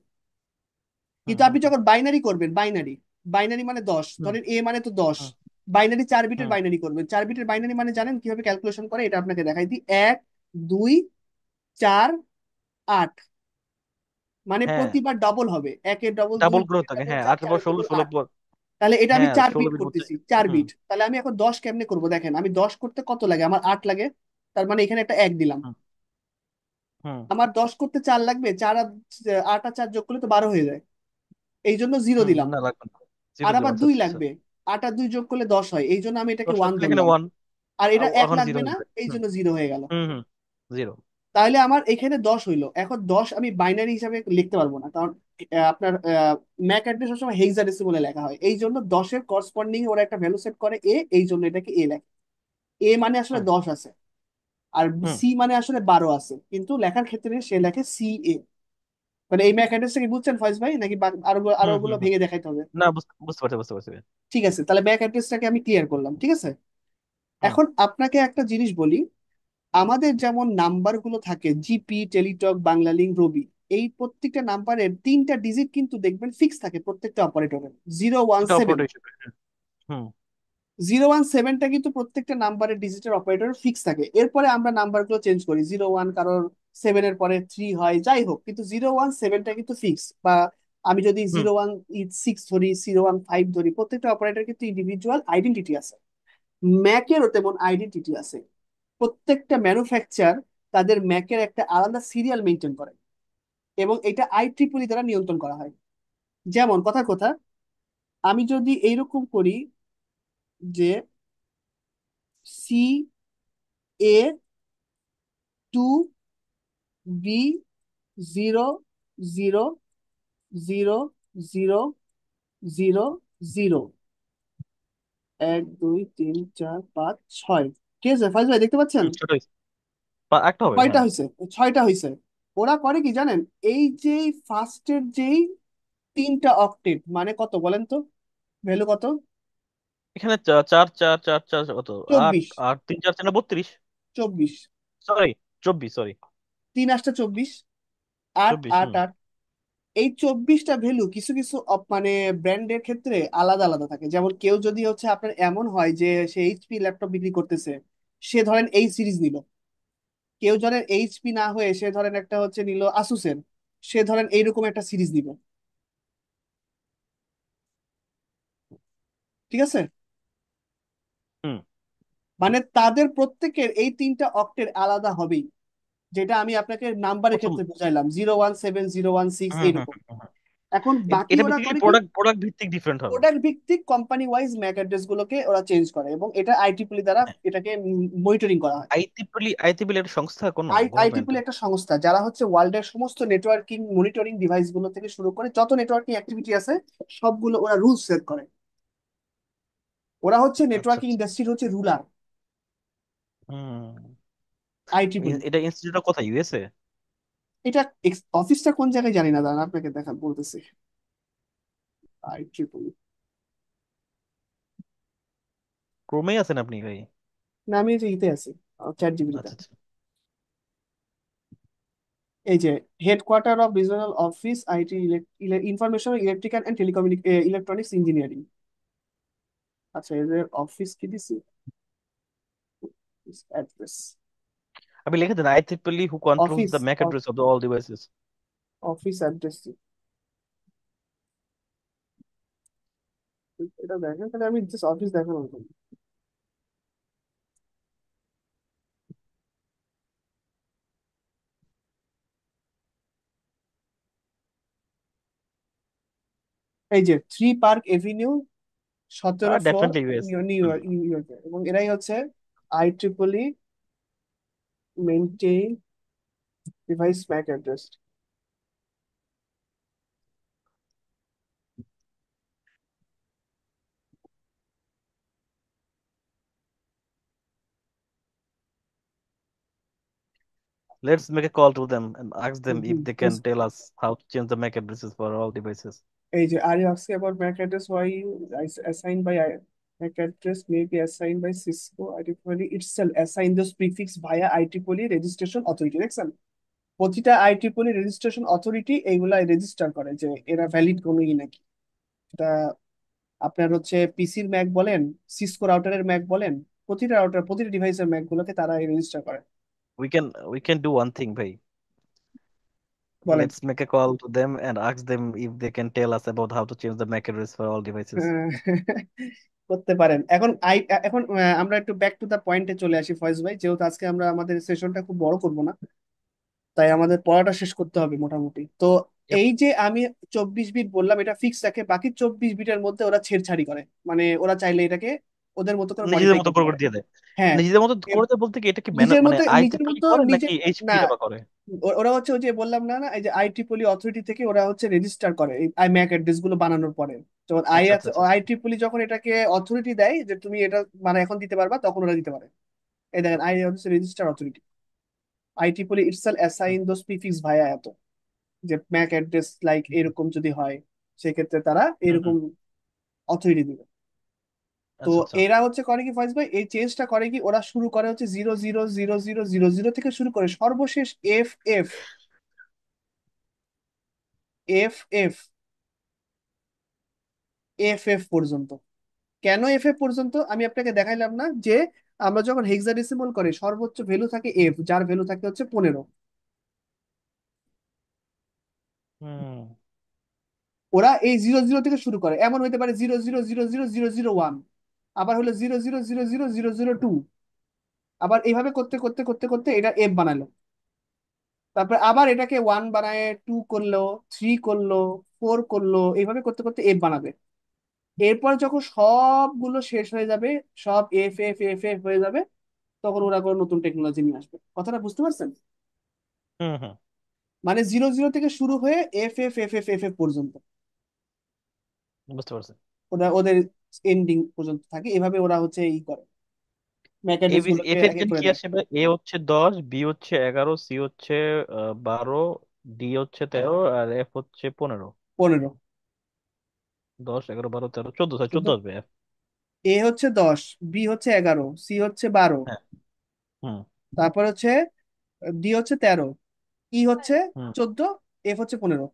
হুম কিন্তু আপনি হুম যখন বাইনারি করবেন, বাইনারি, বাইনারি মানে 10, হুম ধরেন এ মানে তো 10, হুম বাইনারি 4 বিটের হুম বাইনারি করবেন। 4 বিটের বাইনারি মানে জানেন কিভাবে ক্যালকুলেশন করে? এটা আপনাকে দেখাই দিই। 1 2 4 8, মানে হ্যাঁ, প্রতিবার ডবল হবে, একের ডবল দুই, ডাবল দুইয়ের গ্রোথ থাকে, ডবল হ্যাঁ, চার, 8 পর চারের 16, ডবল 16 আট পর। তাহলে এটা আমি হ্যাঁ, 4 বিট 16 বিট বলতে। করতেছি, চার হুম বিট তাহলে আমি এখন 10 কেমনে করবো দেখেন, আমি 10 করতে কত লাগে? আমার 8 লাগে। তার মানে এখানে একটা 1 দিলাম। হুম হুম আমার 10 করতে 4 লাগবে, 8 আর 4 যোগ করলে তো 12 হয়ে যায়, এই জন্য 0 হুম দিলাম। না, লাগবে না। জিরো আর জিরো, আবার আচ্ছা 2 আচ্ছা আচ্ছা। লাগবে, 8 আর 2 যোগ করলে 10 হয়, এই জন্য আমি এটাকে 10 ওয়ান লাগলে এখানে ধরলাম। 1। আর এটা 1 এখন জিরো লাগবে হয়ে না, যাবে। এই হুম জন্য 0 হয়ে গেল। হুম হুম, জিরো। তাহলে আমার এখানে 10 হইলো। এখন 10 আমি বাইনারি হিসাবে লিখতে পারবো না, কারণ আপনার ম্যাক অ্যাড্রেস সবসময় হেক্সাডেসিমালে লেখা হয়, এই জন্য 10-এর করসপন্ডিং ওরা একটা ভ্যালু সেট করে এ, এই জন্য এটাকে এ লেখে। এ মানে আসলে হুম 10 আছে, আর হুম সি মানে আসলে 12 আছে, কিন্তু লেখার ক্ষেত্রে সে লেখে সি এ। মানে এই ম্যাক অ্যাড্রেসটা কি বুঝছেন ফয়েজ ভাই, নাকি আরো আরো হুম ওগুলো হুম হুম। ভেঙে দেখাইতে হবে? না, বুঝতে পারছি, বুঝতে পারছি। ঠিক আছে, তাহলে ম্যাক অ্যাড্রেসটাকে আমি ক্লিয়ার করলাম, ঠিক আছে। হুম। এখন আপনাকে একটা জিনিস বলি, আমাদের যেমন নাম্বারগুলো থাকে জিপি, টেলিটক, বাংলালিংক, রবি, এই প্রত্যেকটা নাম্বারের 3টা ডিজিট কিন্তু দেখবেন ফিক্স থাকে প্রত্যেকটা অপারেটরের, 017। এটা অপারেটর হিসেবে, হ্যাঁ। হুম। 017টা কিন্তু প্রত্যেকটা নাম্বারের ডিজিটের অপারেটর ফিক্স থাকে। এরপরে আমরা নাম্বারগুলো চেঞ্জ করি, 01 কারোর 7-এর পরে 3 হয়, যাই হোক, কিন্তু 017টা কিন্তু ফিক্স। বা আমি যদি হুম। 01 6 ধরি, 015 ধরি, প্রত্যেকটা অপারেটর কিন্তু ইন্ডিভিজুয়াল আইডেন্টিটি আছে। ম্যাকেরও তেমন আইডেন্টিটি আছে। প্রত্যেকটা ম্যানুফ্যাকচার তাদের ম্যাকের একটা আলাদা সিরিয়াল মেনটেন করে, এবং এটা আইট্রিপলি দ্বারা নিয়ন্ত্রণ করা হয়। যেমন কথার কথা, আমি যদি এইরকম করি যে CA2B00000, 1 2 3 4 5 6, ঠিক আছে ফাইজ ভাই, দেখতে পাচ্ছেন? হুম, ছোট হয়েছে। একটা হবে, কয়টা হ্যাঁ। হয়েছে? 6টা হয়েছে। ওরা করে কি জানেন, এই যে ফার্স্টের যেই 3টা অক্টেট মানে কত বলেন তো, ভ্যালু কত? এখানে চার চার চার চার কত? আট। 24। আট তিন চার চার 32। 24, সরি, 24, সরি। 3 8 24, আট 24, আট হুম। আট এই 24টা ভ্যালু কিছু কিছু মানে ব্র্যান্ডের ক্ষেত্রে আলাদা আলাদা থাকে। যেমন কেউ যদি হচ্ছে আপনার এমন হয় যে সে এইচপি ল্যাপটপ বিক্রি করতেছে, সে ধরেন এই সিরিজ নিল। কেউ ধরেন এইচপি না হয়ে সে ধরেন একটা হচ্ছে নিল আসুসের, সে ধরেন এইরকম একটা সিরিজ নিব, ঠিক আছে। হুম। মানে তাদের প্রত্যেকের এই 3টা অক্টের আলাদা হবেই, যেটা আমি আপনাকে নাম্বারের প্রথম। ক্ষেত্রে বুঝাইলাম, 017 016 হুম হুম এইরকম। হুম হুম, হুম। এখন বাকি এটা ওরা বেসিক্যালি করে কি, প্রোডাক্ট প্রোডাক্ট ভিত্তিক ডিফারেন্ট হবে। প্রোডাক্ট ভিত্তিক কোম্পানি ওয়াইজ ম্যাক অ্যাড্রেস গুলোকে ওরা চেঞ্জ করে, এবং এটা আইটিপি দ্বারা এটাকে মনিটরিং করা হয়। আইটিপিলি একটা সংস্থা, কোনো আইটিপি গভর্নমেন্টের? একটা সংস্থা যারা হচ্ছে ওয়ার্ল্ডের সমস্ত নেটওয়ার্কিং মনিটরিং ডিভাইস গুলো থেকে শুরু করে যত নেটওয়ার্কিং অ্যাক্টিভিটি আছে সবগুলো ওরা রুলস সেট করে। ওরা হচ্ছে আচ্ছা নেটওয়ার্কিং আচ্ছা। ইন্ডাস্ট্রির হচ্ছে রুলার, হুম। আইটিপি। এটা ইনস্টিটিউটটা কোথায়, ইউএসএ? এটা অফিসটা কোন জায়গায় জানি না, দাঁড়ান আপনাকে দেখা বলতেছি। আইটিপি, ক্রোমে আছেন আপনি ভাই? না আমি এই যে ইতে আছি, চ্যাট জিপিটিতে। আচ্ছা আচ্ছা। এই যে headquarter of regional office IT, information electrical and electronics engineering. আচ্ছা, এদের অফিস কি দিছি, অ্যাড্রেস, আপনি লিখে দেন আইটিপিলি who controls office, the MAC address of the all devices. Office address, এটা দেখেন তাহলে, আমি জাস্ট অফিস দেখানো হতো। এই যে 3 park avenue, 17 floor, definitely US. New York, New ইয়র্কে, এবং এরাই হচ্ছে আইট্রিপলি maintain device MAC address. Let's make a call to them and ask them if they can tell us how to change the MAC addresses for all devices. এই যে are you asking about Mac address, Y assign by Mac address may be assign by Cisco আইট্রিপলি itself assign those prefix via আইট্রিপলি registration authority, দেখছেন? প্রতিটা আইট্রিপলি রেজিস্ট্রেশন অথরিটি এইগুলা রেজিস্টার করে যে এরা ভ্যালিড কোনো নাকি। এটা আপনার হচ্ছে পিসির ম্যাক বলেন, সিসকো রাউটারের ম্যাক বলেন, প্রতিটা রাউটার প্রতিটা ডিভাইসের ম্যাক গুলোকে তারা রেজিস্টার করে। We can do one thing, bhai. বলেন। Let's make a call to them and ask them if they can tell us about how to change the MAC address for all devices. আহ, করতে পারেন। এখন আমরা একটু ব্যাক টু দা পয়েন্টে চলে আসি ফয়েজ ভাই, যেহেতু আজকে আমরা আমাদের সেশনটা খুব বড় করব না, তাই আমাদের পড়াটা শেষ করতে হবে মোটামুটি। তো Yep. এই যে আমি 24 বিট বললাম এটা ফিক্স রাখে, বাকি 24 বিটের মধ্যে ওরা ছেড়ছাড়ি করে, মানে ওরা চাইলে এটাকে ওদের মতো করে নিজেদের মডিফাই মতো করতে করে পারে। করে দিয়ে দেয়। হ্যাঁ, নিজেদের মতো করে দেয় বলতে কি, এটা কি নিজের মানে মতো, নিজের আইটিপিলি মতো করে নিজে, নাকি না, এইচপি বা করে? ওরা হচ্ছে ওই যে বললাম না, এই যে আইট্রিপলি অথরিটি থেকে ওরা হচ্ছে রেজিস্টার করে এই আই ম্যাক অ্যাড্রেস গুলো বানানোর পরে। যখন আচ্ছা আচ্ছা আচ্ছা। আইট্রিপলি যখন এটাকে অথরিটি দেয় যে তুমি এটা মানে এখন দিতে পারবা, তখন ওরা দিতে পারে। এই দেখেন, আই হচ্ছে রেজিস্টার অথরিটি, আইট্রিপলি itself hmm. Assign those prefix via এত। যে ম্যাক অ্যাড্রেস লাইক এরকম যদি হয়, সেক্ষেত্রে তারা হুম এরকম হুম। অথরিটি দিবে। তো আচ্ছা আচ্ছা। এরা হচ্ছে করে কি ফয়েজ ভাই, এই চেঞ্জটা করে কি, ওরা শুরু করে হচ্ছে 0 0 0 0 0 0 থেকে শুরু করে সর্বশেষ F F F F F F পর্যন্ত। কেন এফ এফ পর্যন্ত আমি আপনাকে দেখাইলাম না যে আমরা যখন হেক্সাডেসিমাল করি সর্বোচ্চ ভ্যালু থাকে এফ, যার ভ্যালু থাকে হচ্ছে 15। হুম ওরা এই 0 0 থেকে শুরু করে, এমন হইতে পারে 0 0 0 0 0 0 0 1, আবার হলো 0 0 0 0 0 0 2, আবার এইভাবে করতে করতে করতে করতে এটা এফ বানালো। তারপরে আবার এটাকে 1 বানায়, 2 করলো, 3 করলো, 4 করলো, এইভাবে করতে করতে এফ বানাবে। এরপর যখন সবগুলো শেষ হয়ে যাবে, সব এফ এফ এফ এফ হয়ে যাবে, তখন ওরা কোনো নতুন টেকনোলজি নিয়ে আসবে। কথাটা বুঝতে পারছেন? হুম হুম। মানে 0 0 থেকে শুরু হয়ে F F F F F F পর্যন্ত বুঝতে পারছি। ওরা ওদের এন্ডিং পর্যন্ত থাকে, এভাবে ওরা হচ্ছে ই করে, ম্যাকানিক্স গুলোকে এফ এর এক এক জন্য করে কি দেয়। আসে ভাই? এ হচ্ছে 10, বি হচ্ছে 11, সি হচ্ছে 12, ডি হচ্ছে 13, আর এফ হচ্ছে 15। 15, 10, 11, 12, 13, 14, 14, 14 আসবে এফ। এ হচ্ছে 10, বি হচ্ছে 11, সি হচ্ছে 12, হ্যাঁ। হুম তারপর হচ্ছে ডি হচ্ছে 13, ই হচ্ছে হুম। 14, এফ হচ্ছে 15।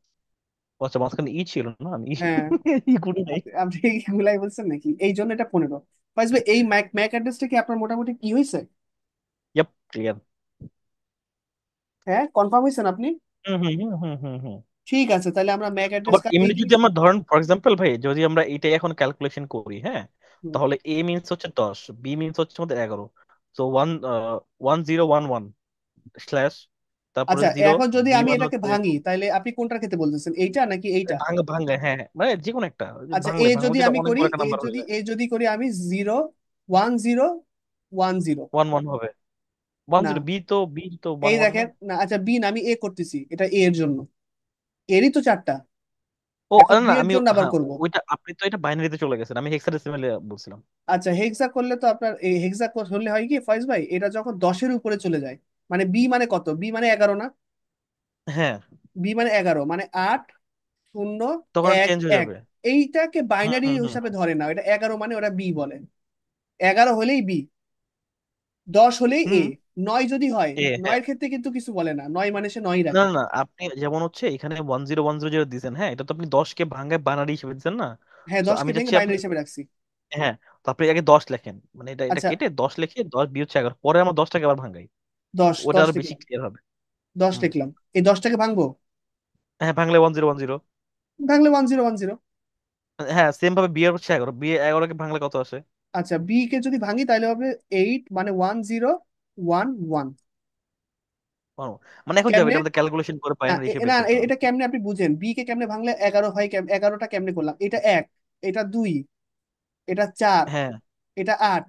আচ্ছা, মাঝখানে ই ছিল না, আমি হ্যাঁ, ই গুলি নাই। আপনি আপনি কি গুলাই বলছেন নাকি, এই জন্য এটা 15। ফাইজ ভাই, এই ম্যাক ম্যাক অ্যাড্রেসটা কি আপনার মোটামুটি কি হয়েছে? Yup, clear. হ্যাঁ, কনফার্ম হয়েছেন আপনি? হুম হুম হুম হুম হুম হুম। ঠিক আছে, তাহলে আমরা ম্যাক অ্যাড্রেস আবার এমনি এই যদি জিনিস। আমরা ধরেন ফর এক্সাম্পল ভাই, যদি আমরা এইটাই এখন ক্যালকুলেশন করি, হ্যাঁ, হুম। তাহলে এ মিনস হচ্ছে 10, বি মিনস হচ্ছে আমাদের 11, তো 1011 স্ল্যাশ, তারপরে আচ্ছা, জিরো, এখন যদি বি আমি মানে এটাকে হচ্ছে ভাঙি, তাহলে আপনি কোনটার ক্ষেত্রে বলতেছেন, এইটা নাকি এইটা? ভাঙা ভাঙলে, হ্যাঁ হ্যাঁ, মানে যে কোনো একটা, ওই যে আচ্ছা, এ ভাঙলে ভাঙলে যদি যেটা আমি অনেক করি, বড় একটা নাম্বার হয়ে যায়। এ যদি করি আমি 0 1 0 1 0। 1 1 হবে, 1 না, 0, বি তো 1 এই 1 না? দেখেন না, আচ্ছা বি না, আমি এ করতেছি, এটা এ এর জন্য, এরই তো চারটা, ও এখন না বি না, এর আমি জন্য আবার হ্যাঁ, করব। ওইটা আপনি তো এটা বাইনারিতে চলে গেছেন, আমি হেক্সাডেসিমালে বলছিলাম। আচ্ছা, হেক্সা করলে তো আপনার এই হেক্সা হলে হয় কি ফয়েজ ভাই, এটা যখন 10-এর উপরে চলে যায়, মানে বি মানে কত, বি মানে 11 না, হ্যাঁ, বি মানে 11 মানে 8 0 তখন 1 চেঞ্জ হয়ে 1, যাবে। এইটাকে হুম বাইনারি হুম হুম হিসাবে হুম। ধরে না, এটা 11 মানে ওরা বি বলে, 11 হলেই বি, 10 হলেই এ, হুম। 9 যদি হয়, এ, হ্যাঁ। 9-এর ক্ষেত্রে কিন্তু কিছু বলে না, 9 মানে সে 9 না রাখে। না না, আপনি যেমন হচ্ছে এখানে 1010 যেটা দিচ্ছেন, হ্যাঁ, এটা তো আপনি 10কে ভাঙায় বাইনারি হিসেবে দিচ্ছেন না। হ্যাঁ, তো 10-কে আমি ভেঙে চাচ্ছি আপনি, বাইনারি হিসাবে রাখছি। হ্যাঁ, তো আপনি আগে 10 লেখেন, মানে এটা আচ্ছা, কেটে 10 লিখে 10 বি হচ্ছে 11, পরে আমার 10টাকে আবার ভাঙাই, 10, ওটা 10 আরো বেশি লিখলাম, ক্লিয়ার হবে। 10 হুম। লিখলাম, এই 10টাকে ভাঙবো, হ্যাঁ, ভাঙলে 1010। ভাঙলে 1 0 1 0। হ্যাঁ, সেম ভাবে বি এর হচ্ছে 11, বি 11কে ভাঙলে কত আসে? আচ্ছা, বি কে যদি ভাঙি তাহলে হবে 8 মানে 1 0 1 1। ও, মানে এখন যাবে কেমনে? এটা আমাদের ক্যালকুলেশন করে বাইনারি হিসেবে না, বের করতে হবে। এটা কেমনে আপনি বুঝেন, বি কে কেমনে ভাঙলে 11 হয়, 11টা কেমনে করলাম, এটা 1, এটা 2, এটা 4, হ্যাঁ, এটা 8,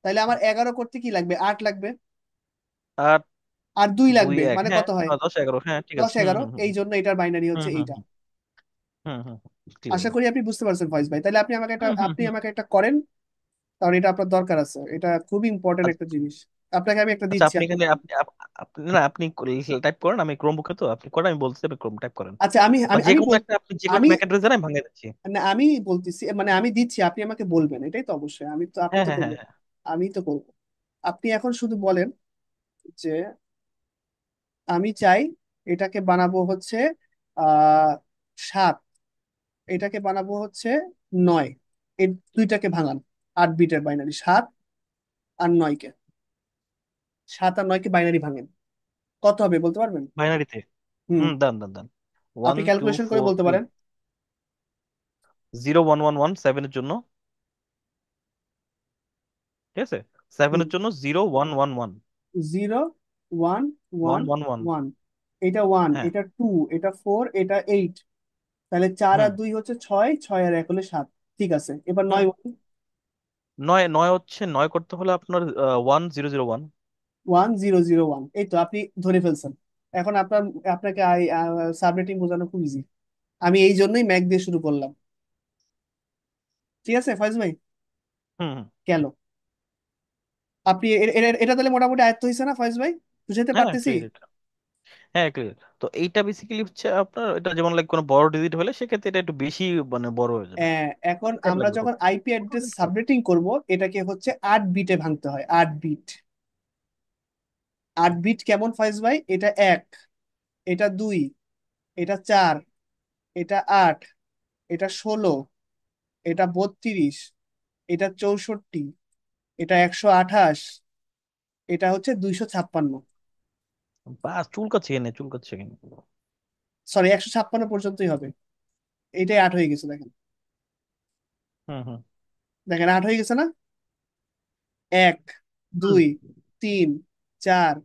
তাহলে আমার 11 করতে কি লাগবে, 8 লাগবে, 8, আর 2 2 লাগবে, 1, মানে হ্যাঁ, কত হয়, 10 11, হ্যাঁ ঠিক দশ আছে। হুম এগারো হুম হুম এই জন্য এটার বাইনারি হুম হচ্ছে হুম এইটা। হুম হুম হুম হুম, আশা ক্লিয়ার। করি আপনি বুঝতে পারছেন ফয়েজ ভাই, তাহলে হুম হুম আপনি হুম। আমাকে একটা করেন, কারণ এটা আপনার দরকার আছে, এটা খুবই ইম্পর্টেন্ট আচ্ছা একটা জিনিস। আপনাকে আমি একটা আচ্ছা, দিচ্ছি, আপনি আপনি এখানে করেন। আপনি না, আপনি টাইপ করেন, আমি ক্রোমবুকে তো আপনি করেন, আমি বলছি আপনি ক্রোম টাইপ করেন, আচ্ছা, আমি বা আমি যে আমি কোনো বল একটা, আপনি যে কোনো আমি ম্যাক অ্যাড্রেস দেন, আমি ভাঙিয়ে দিচ্ছি। না, আমি বলতেছি, মানে আমি দিচ্ছি, আপনি আমাকে বলবেন, এটাই তো অবশ্যই, আমি তো, আপনি হ্যাঁ তো হ্যাঁ হ্যাঁ করবেন, হ্যাঁ। আমি তো করবো। আপনি এখন শুধু বলেন যে আমি চাই এটাকে বানাবো হচ্ছে 7, এটাকে বানাবো হচ্ছে 9, এই দুইটাকে ভাঙান, 8 বিটের বাইনারি, 7 আর 9 কে, 7 আর 9 কে বাইনারি ভাঙেন, কত হবে বলতে পারবেন? বাইনারিতে, হুম, হুম, দান দান দান। ওয়ান আপনি টু ক্যালকুলেশন করে ফোর বলতে থ্রি পারেন। 0 1 1 1 7 এর জন্য, ঠিক আছে, হুম, 7 এর জন্য 0 1 1 1 zero one one one one one 1, এটা 1, হ্যাঁ। এটা 2, এটা 4, এটা 8, তাহলে 4 আর 2 হচ্ছে 6, 6 আর 1 হলে 7। ঠিক আছে, এবার হুম। 9 নয়, নয় হচ্ছে, নয় করতে হলে আপনার 1001। 1001, এই তো আপনি ধরে ফেলছেন। এখন আপনাকে সাবনেটিং বোঝানো খুব ইজি, আমি এই জন্যই ম্যাক দিয়ে শুরু করলাম। ঠিক আছে ফয়েজ ভাই, হুম হুম। গেল। আপনি এটা তাহলে মোটামুটি আয়ত্ত হয়েছে না ফয়েজ ভাই, বুঝাতে হ্যাঁ পারতেছি? ক্লিয়ার এটা। হ্যাঁ clear। তো এইটা বেসিক্যালি হচ্ছে আপনার, এটা যেমন লাইক কোনো বড় ডিজিট হলে সেক্ষেত্রে এটা একটু বেশি মানে বড় হয়ে যাবে। এখন টাইম আমরা লাগবে খুব। যখন আইপি অ্যাড্রেস সাবনেটিং করব, এটাকে হচ্ছে 8 বিটে ভাঙতে হয়, 8 বিট। 8 বিট কেমন ফয়েজ ভাই? এটা 1, এটা 2, এটা 4, এটা 8, এটা 16, এটা 32, এটা 64, এটা 128, এটা হচ্ছে 256। বা চুলকাচ্ছে এনে, চুলকাচ্ছে এনে। সরি, 156 পর্যন্তই হবে। এইটাই 8 হয়ে গেছে, দেখেন। হুম হুম দেখেন 8 হয়ে গেছে না? 1, হুম। 2, 3, 4,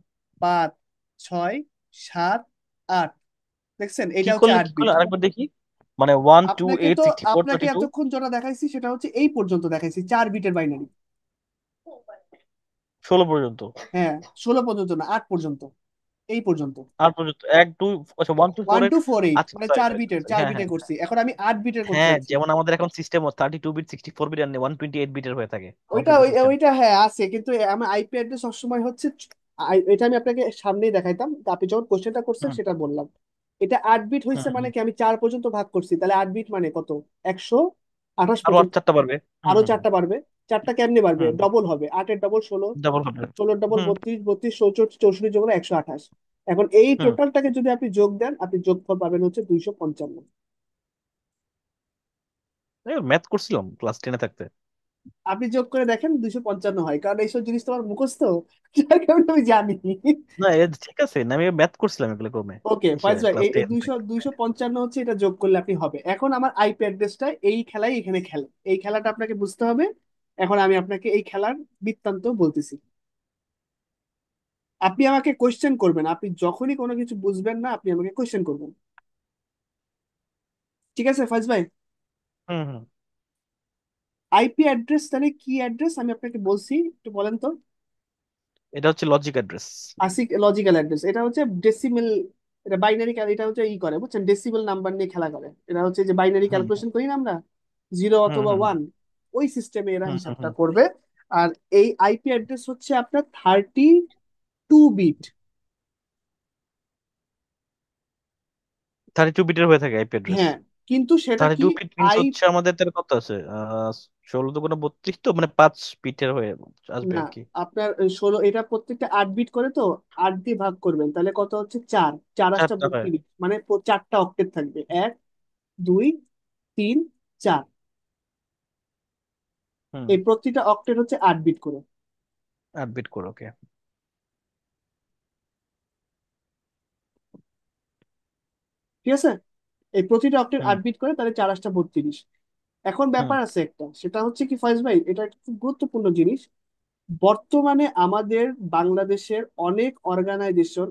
5, 6, 7, 8। দেখছেন, কি এটা হচ্ছে করলে, আট কি বিট করলে আরেকবার দেখি। মানে ওয়ান টু আপনাকে এইট তো সিক্সটি ফোর আপনাকে থার্টি টু এতক্ষণ যেটা দেখাইছি সেটা হচ্ছে এই পর্যন্ত দেখাইছি, 4 বিটের বাইনারি। 16 পর্যন্ত। হ্যাঁ, 16 পর্যন্ত না, 8 পর্যন্ত, এই পর্যন্ত। আর পর্যন্ত এক টু, আচ্ছা 1 to 4 one eight. Two four eight আচ্ছা মানে সরি চার সরি বিটের সরি, চার হ্যাঁ বিটে হ্যাঁ হ্যাঁ। করছি, এখন আমি 8 বিটের করতে হ্যাঁ চাচ্ছি। যেমন আমাদের এখন সিস্টেম 32 বিট, 64 বিট আর 128 বিটের হয়ে থাকে ওইটা কম্পিউটার সিস্টেম। ওইটা হ্যাঁ আছে, কিন্তু আমার আইপি অ্যাড্রেস সবসময় হচ্ছে এটা আমি আপনাকে সামনেই দেখাইতাম, তো আপনি যখন কোশ্চেনটা করছেন হুম। সেটা বললাম। এটা 8 বিট হুম হয়েছে মানে হুম। কি, আমি 4 পর্যন্ত ভাগ করছি, তাহলে 8 বিট মানে কত? 128 আরো আট পর্যন্ত। চারটা পারবে। হুম আরো হুম 4টা বাড়বে। 4টা কেমনে বাড়বে? হুম। ডবল হবে, 8-এর ডবল 16, ডাবল হবে। 16-এর ডবল হুম 32, 32 64, 64 যোগ হলো 128। এখন এই হুম। টোটালটাকে যদি আপনি যোগ দেন, আপনি যোগফল পাবেন হচ্ছে 255। ম্যাথ করছিলাম ক্লাস 10-এ থাকতে। আপনি যোগ করে দেখেন, 255 হয়, কারণ এইসব জিনিস তোমার মুখস্থ, যার কারণে আমি জানি। না ঠিক আছে না, আমি ম্যাথ করছিলাম এগুলো কমে। ওকে কিসে ফয়েজ ভাই, ক্লাস এই টেন 255 হচ্ছে, এটা যোগ করলে আপনি হবে। এখন আমার আইপি অ্যাড্রেসটা এই খেলাই এখানে খেলে, এই খেলাটা আপনাকে বুঝতে হবে। এখন আমি আপনাকে এই খেলার বৃত্তান্ত বলতেছি। আপনি আমাকে কোশ্চেন করবেন, আপনি যখনই কোনো কিছু বুঝবেন না আপনি আমাকে কোশ্চেন করবেন। ঠিক আছে ফয়েজ ভাই? হুম হুম। আইপি অ্যাড্রেস তাহলে কি অ্যাড্রেস আমি আপনাকে বলছি, একটু বলেন তো। এটা হচ্ছে logic address. Asik logical address, এটা হচ্ছে ডেসিমেল, এটা বাইনারি, এটা হচ্ছে ই করে বুঝছেন, ডেসিমেল নাম্বার নিয়ে খেলা করে। এটা হচ্ছে যে বাইনারি হুম ক্যালকুলেশন করি না আমরা, জিরো হুম অথবা হুম 1, ওই সিস্টেমে এরা হুম হুম হিসাবটা হুম। করবে। আর এই আইপি অ্যাড্রেস হচ্ছে আপনার 32 বিট। 32 বিটের হয়ে থাকে আইপি অ্যাড্রেস। হ্যাঁ, কিন্তু সেটা থার্টি কি টু বিট মিনস আই হচ্ছে আমাদের তার কত আছে, 16 2 32, তো মানে 5 বিটের হয়ে আসবে না, আর কি। আপনার 16, এটা প্রত্যেকটা 8 বিট করে তো, 8 দিয়ে ভাগ করবেন তাহলে কত হচ্ছে? 4, 4 8 চারটা হয়। 32, মানে 4টা অক্টেট থাকবে, 1, 2, 3, 4। হুম। এই প্রতিটা অক্টেট হচ্ছে 8 বিট করে। 8 বিট করে, ওকে। ঠিক আছে, এই প্রতিটা অক্টেট হুম 8 বিট করে, তাহলে 4 8 32। এখন হুম। ব্যাপার আছে একটা, সেটা হচ্ছে কি ফয়েজ ভাই, এটা একটা খুব গুরুত্বপূর্ণ জিনিস। বর্তমানে আমাদের বাংলাদেশের অনেক অর্গানাইজেশন